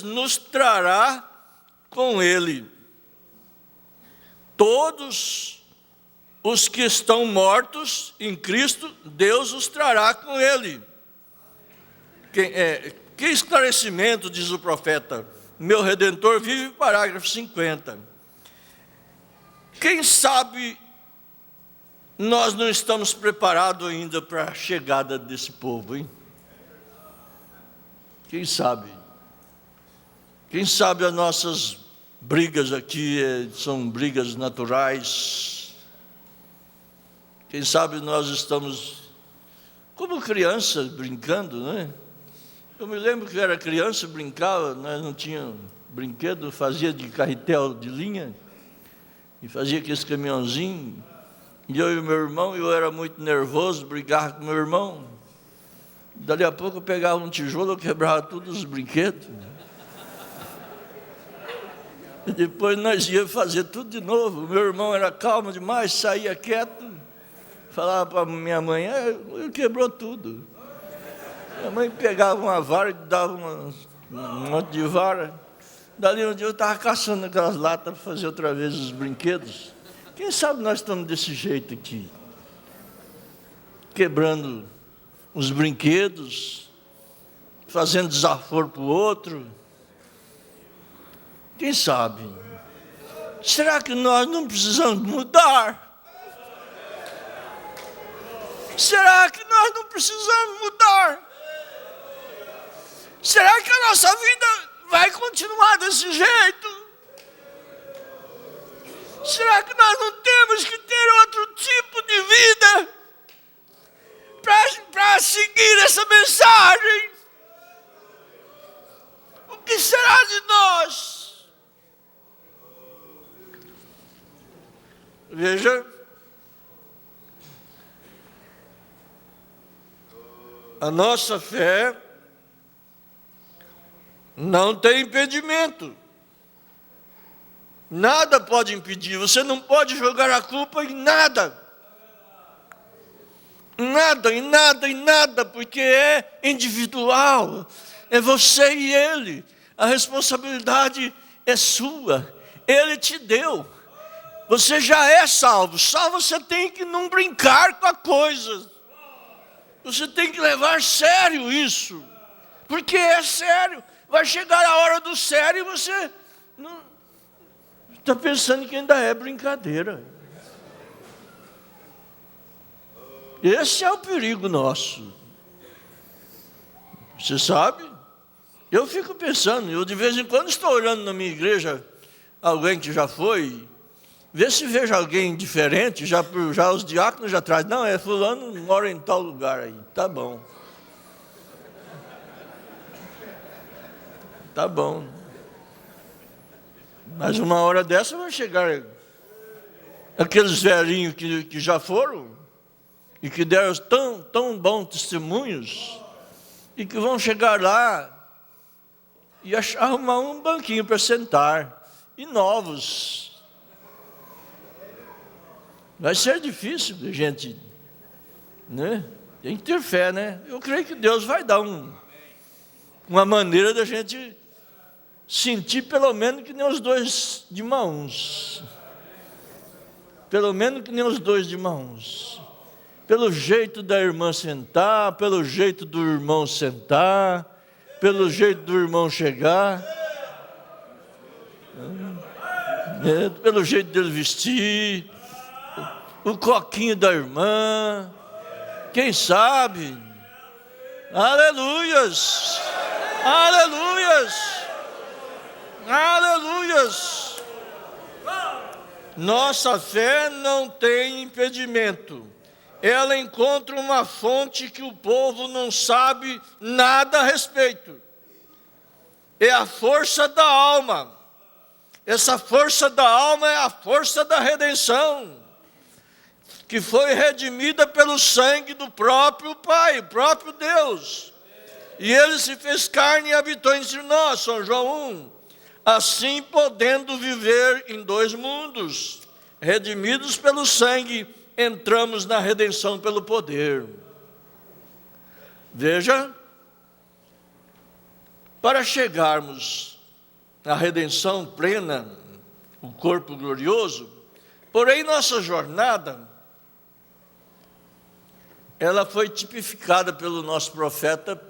nos trará com Ele. Todos os que estão mortos em Cristo, Deus os trará com Ele. Que esclarecimento, diz o profeta. Meu Redentor vive, parágrafo 50. Quem sabe nós não estamos preparados ainda para a chegada desse povo, hein? Quem sabe? Quem sabe as nossas brigas aqui são brigas naturais. Quem sabe nós estamos como crianças brincando, né? Eu me lembro que eu era criança, brincava, nós não tínhamos brinquedo, fazia de carretel de linha, e fazia aqueles caminhãozinhos, e eu e meu irmão, eu era muito nervoso, brigava com meu irmão, dali a pouco eu pegava um tijolo, eu quebrava todos os brinquedos, e depois nós íamos fazer tudo de novo. Meu irmão era calmo demais, saía quieto, falava para minha mãe: ele quebrou tudo. Minha mãe pegava uma vara e dava um monte de vara. Dali um dia eu estava caçando aquelas latas para fazer outra vez os brinquedos. Quem sabe nós estamos desse jeito aqui, quebrando os brinquedos, fazendo desaforo para o outro. Quem sabe? Será que nós não precisamos mudar? Será que nós não precisamos mudar? Será que a nossa vida vai continuar desse jeito? Será que nós não temos que ter outro tipo de vida para seguir essa mensagem? O que será de nós? Veja, a nossa fé não tem impedimento. Nada pode impedir. Você não pode jogar a culpa em nada. Em nada, porque é individual. É você e Ele. A responsabilidade é sua. Ele te deu. Você já é salvo. Só você tem que não brincar com a coisa. Você tem que levar sério isso. Porque é sério. Vai chegar a hora do sério e você não está pensando que ainda é brincadeira. Esse é o perigo nosso. Você sabe? Eu fico pensando, eu de vez em quando estou olhando na minha igreja, alguém que já foi, vê se vejo alguém diferente, já os diáconos já trazem, não, é fulano, mora em tal lugar aí, tá bom. Tá bom. Mas uma hora dessa vai chegar aqueles velhinhos que já foram e que deram tão bons testemunhos e que vão chegar lá e arrumar um banquinho para sentar, e novos. Vai ser difícil, gente, né? Tem que ter fé, né? Eu creio que Deus vai dar uma maneira da gente sentir pelo menos que nem os dois de mãos. Pelo menos que nem os dois de mãos. Pelo jeito da irmã sentar, pelo jeito do irmão sentar, pelo jeito do irmão chegar, pelo jeito dele vestir, o coquinho da irmã, quem sabe? Aleluias! Aleluias! Aleluias! Nossa fé não tem impedimento. Ela encontra uma fonte que o povo não sabe nada a respeito. É a força da alma. Essa força da alma é a força da redenção, que foi redimida pelo sangue do próprio Pai, o próprio Deus. E Ele se fez carne e habitou entre nós, São João 1. Assim podendo viver em dois mundos, redimidos pelo sangue, entramos na redenção pelo poder. Veja, para chegarmos à redenção plena, o corpo glorioso, porém nossa jornada, ela foi tipificada pelo nosso profeta,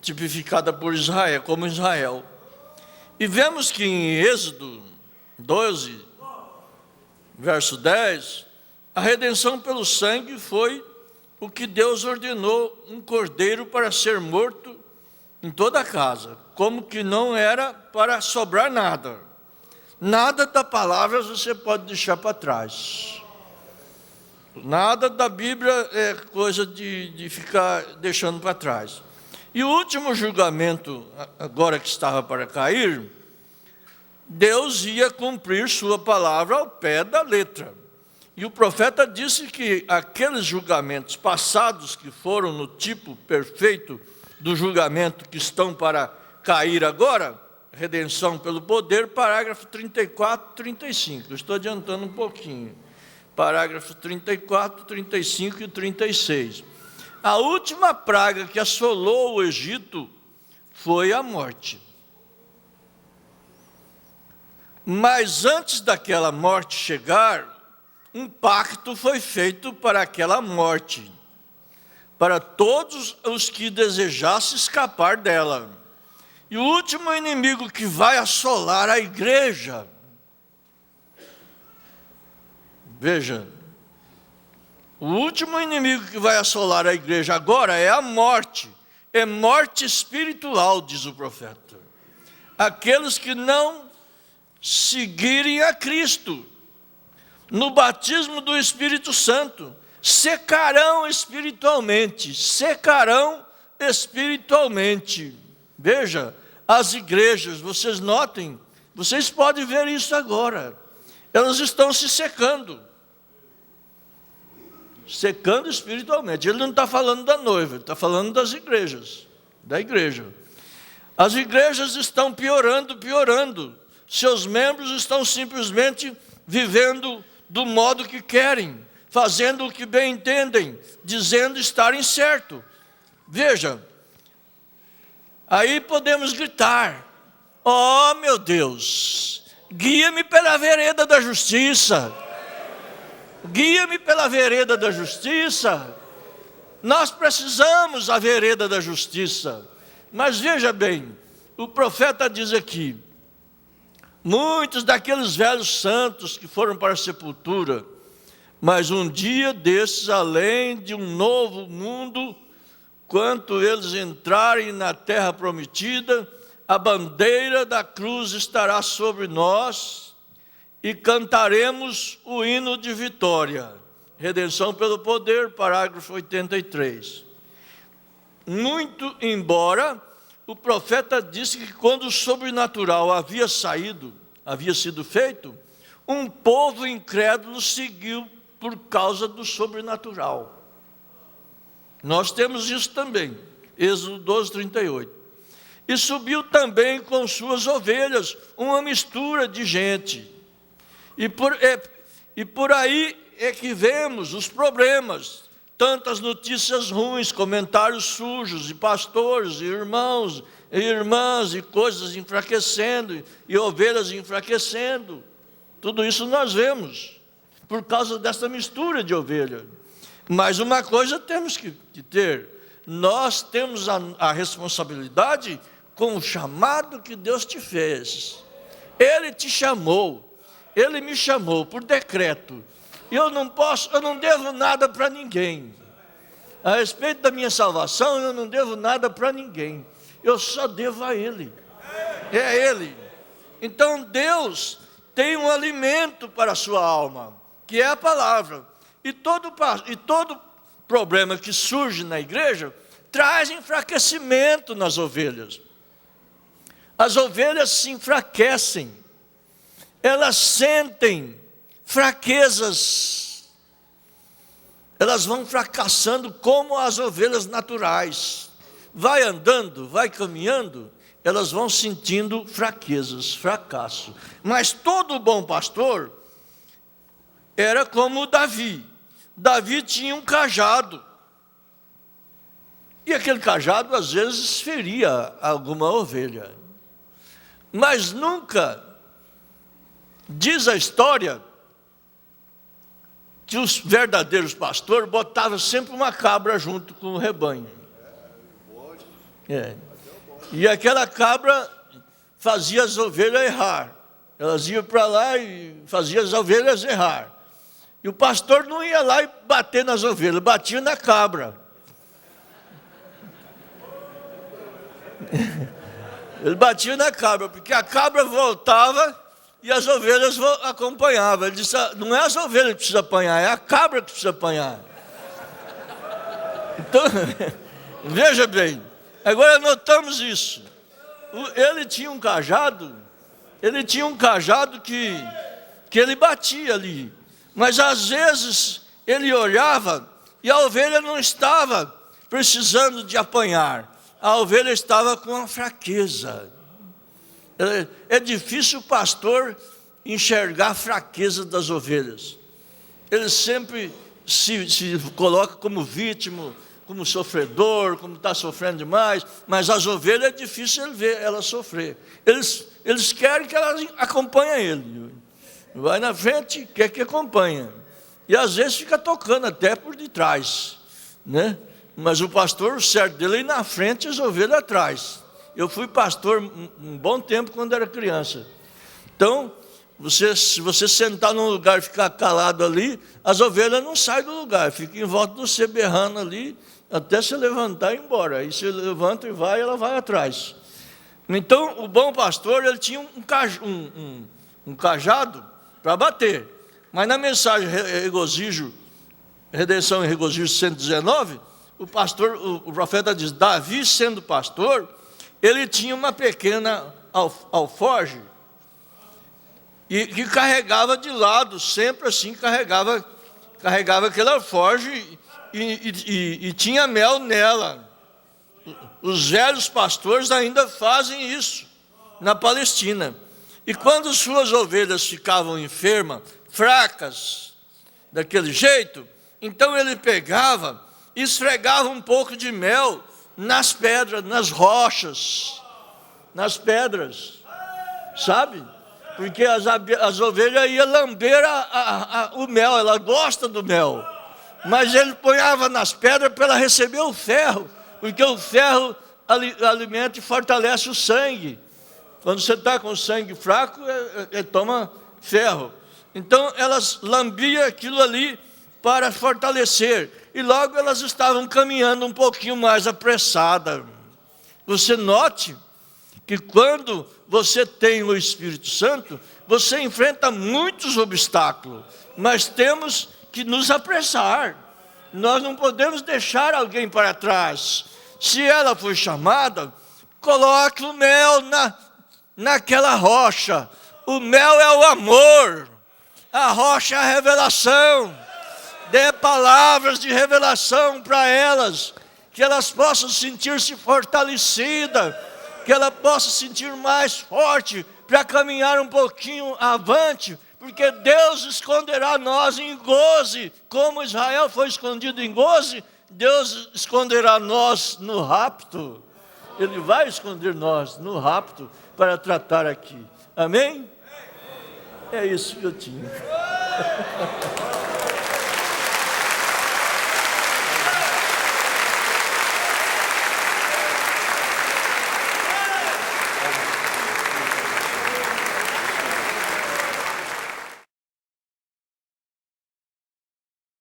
tipificada por Israel, como Israel. E vemos que em Êxodo 12, verso 10, a redenção pelo sangue foi o que Deus ordenou, um cordeiro para ser morto em toda a casa, como que não era para sobrar nada. Nada da palavra você pode deixar para trás. Nada da Bíblia é coisa de ficar deixando para trás. E o último julgamento, agora que estava para cair, Deus ia cumprir sua palavra ao pé da letra. E o profeta disse que aqueles julgamentos passados, que foram no tipo perfeito do julgamento que estão para cair agora, redenção pelo poder, parágrafo 34, 35. Eu estou adiantando um pouquinho. Parágrafo 34, 35 e 36. A última praga que assolou o Egito foi a morte. Mas antes daquela morte chegar, um pacto foi feito para aquela morte, para todos os que desejassem escapar dela. E o último inimigo que vai assolar a igreja, veja, o último inimigo que vai assolar a igreja agora é a morte. É morte espiritual, diz o profeta. Aqueles que não seguirem a Cristo no batismo do Espírito Santo secarão espiritualmente. Secarão espiritualmente. Veja, as igrejas, vocês notem, vocês podem ver isso agora. Elas estão se secando. Secando espiritualmente. Ele não está falando da noiva, ele está falando das igrejas, da igreja. As igrejas estão piorando. Seus membros estão simplesmente vivendo do modo que querem, fazendo o que bem entendem, dizendo estarem certo. Veja, aí podemos gritar: oh meu Deus, guia-me pela vereda da justiça. Guia-me pela vereda da justiça. Nós precisamos da vereda da justiça. Mas veja bem, o profeta diz aqui: muitos daqueles velhos santos que foram para a sepultura, mas um dia desses, além de um novo mundo, quando eles entrarem na terra prometida, a bandeira da cruz estará sobre nós e cantaremos o hino de vitória. Redenção pelo poder, parágrafo 83. Muito embora o profeta disse que quando o sobrenatural havia sido feito, um povo incrédulo seguiu por causa do sobrenatural. Nós temos isso também, Êxodo 12, 38. E subiu também com suas ovelhas uma mistura de gente. E por aí é que vemos os problemas, tantas notícias ruins, comentários sujos, e pastores, e irmãos, e irmãs, e coisas enfraquecendo, e ovelhas enfraquecendo. Tudo isso nós vemos, por causa dessa mistura de ovelha. Mas uma coisa temos que ter: nós temos a responsabilidade com o chamado que Deus te fez. Ele te chamou, Ele me chamou por decreto. E eu não devo nada para ninguém. A respeito da minha salvação, eu não devo nada para ninguém. Eu só devo a Ele. É Ele. Então Deus tem um alimento para a sua alma, que é a palavra. E todo problema que surge na igreja traz enfraquecimento nas ovelhas. As ovelhas se enfraquecem, elas sentem fraquezas, elas vão fracassando como as ovelhas naturais. Vai andando, vai caminhando, elas vão sentindo fraquezas, fracasso. Mas todo bom pastor era como Davi. Davi tinha um cajado, e aquele cajado às vezes feria alguma ovelha, mas nunca, diz a história, que os verdadeiros pastores botavam sempre uma cabra junto com o rebanho. E aquela cabra fazia as ovelhas errar. Elas iam para lá e faziam as ovelhas errar. E o pastor não ia lá e bater nas ovelhas, batia na cabra. Ele batia na cabra, porque a cabra voltava e as ovelhas acompanhavam. Ele disse: não é as ovelhas que precisa apanhar, é a cabra que precisa apanhar. Então, veja bem, agora notamos isso. Ele tinha um cajado que ele batia ali. Mas às vezes ele olhava e a ovelha não estava precisando de apanhar. A ovelha estava com uma fraqueza. É difícil o pastor enxergar a fraqueza das ovelhas. Ele sempre se coloca como vítima, como sofredor, como está sofrendo demais. Mas as ovelhas é difícil ele ver elas sofrer. Eles querem que elas acompanhem ele. Vai na frente, quer que acompanhe. E às vezes fica tocando até por detrás, né? Mas o pastor, o certo dele é ir na frente e as ovelhas atrás. Eu fui pastor um bom tempo quando era criança. Então, se você sentar num lugar e ficar calado ali, as ovelhas não saem do lugar, ficam em volta de você berrando ali, até se levantar e ir embora. Aí você levanta e vai, ela vai atrás. Então, o bom pastor, ele tinha um cajado para bater. Mas na mensagem Redenção e Regozijo 119, o profeta diz: Davi, sendo pastor, ele tinha uma pequena alforge, e que carregava de lado, sempre assim, carregava aquele alforge, e tinha mel nela. Os velhos pastores ainda fazem isso na Palestina. E quando suas ovelhas ficavam enfermas, fracas, daquele jeito, então ele pegava e esfregava um pouco de mel nas pedras, nas rochas, nas pedras, sabe? Porque as ovelhas iam lamber o mel, ela gosta do mel. Mas ele ponhava nas pedras para ela receber o ferro, porque o ferro alimenta e fortalece o sangue. Quando você está com o sangue fraco, toma ferro. Então, elas lambiam aquilo ali para fortalecer. E logo elas estavam caminhando um pouquinho mais apressada. Você note que quando você tem o Espírito Santo, você enfrenta muitos obstáculos. Mas temos que nos apressar. Nós não podemos deixar alguém para trás. Se ela foi chamada, coloque o mel naquela rocha. O mel é o amor. A rocha é a revelação. Dê palavras de revelação para elas, que elas possam sentir-se fortalecidas, que ela possa sentir mais forte para caminhar um pouquinho avante, porque Deus esconderá nós em goze, como Israel foi escondido em goze, Deus esconderá nós no rapto. Ele vai esconder nós no rapto para tratar aqui. Amém? É isso que eu tinha.